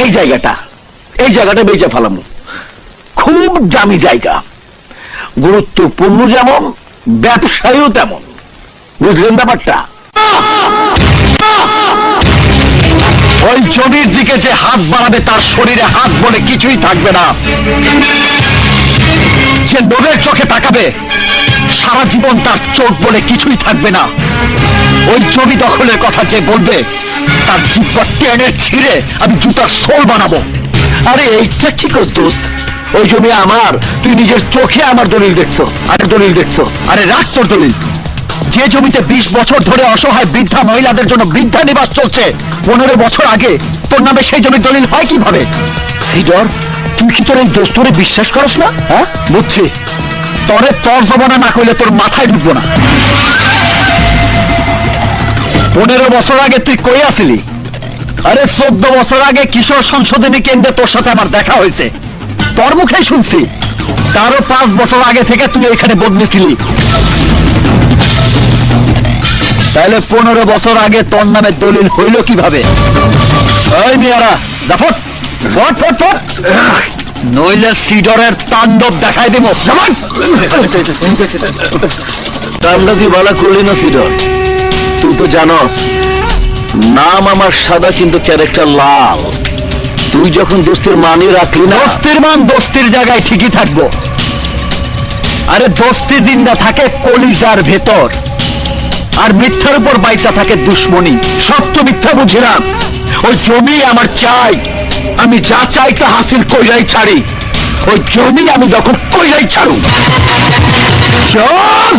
এই জায়গাটা বেচে ফেলামু। খুব দামি জায়গা, গুরুত্বপূর্ণ যেমন, ব্যবসায়ীও তেমন। বুঝলেন ব্যাপারটা? ওই জমির দিকে যে হাত বাড়াবে তার শরীরে হাত বলে কিছুই থাকবে না। যে লোভের চোখে তাকাবে সারা জীবন তার চোখ বলে কিছুই থাকবে না। ওই জমি দখলের কথা যে বলবে তার জিহ্বা টেনে ছিঁড়ে আমি জুতার সোল বানাবো। আরে এইটা ঠিক আছে দোস্ত, ওই জমি আমার, তুই নিজের চোখে আমার দলিল দেখছস। আরে রাখ তোর দলিল। যে জমিতে 20 বছর ধরে অসহায় বৃদ্ধা মহিলাদের জন্য বৃদ্ধা নিবাস চলছে, 15 বছর আগে তোর নামে সেই জমির দলিল হয় কিভাবে? সিডর, তুই কি তোর এই দোস্তরে বিশ্বাস করস না? হ্যাঁ, বুঝছি। তরে তোর জমানা না করলে তোর মাথায় ঢুকবো না। 15 বছর আগে তুই কই আসিলি? আরে 14 বছর আগে কিশোর সংশোধনী কেন্দ্রে তোর সাথে আমার দেখা হয়েছে, তোর মুখেই শুনছি। তারও 5 বছর আগে থেকে তুই এখানে বদলি ছিলি। তাহলে 15 বছর আগে তোর নামে দলিল হইল কিভাবে? ওই মেয়ারা দেখো, নইলে সিডরের তাণ্ডব দেখাই দেব। তাণ্ডবই বলা করলি না সিডর, তুই তো জানস নাম আমার সাদা কিন্তু ক্যারেক্টার লাল। তুই যখন দোস্তের মানই রাখলি না, দোস্তের মান দোস্তের জায়গায় ঠিকই থাকবো। আরে দোস্তি জিন্দা থাকে কলিজার ভেতর, আর মিথ্যার উপর বাইতা থাকে দুশ্মনী। সত্য মিথ্যা বুঝিলাম। ওই জমি আমার চাই, আমি যা চাই তা হাসিল কইরাই ছাড়ি। ওই জমি আমি যখন কইরাই ছাড়ু। চল।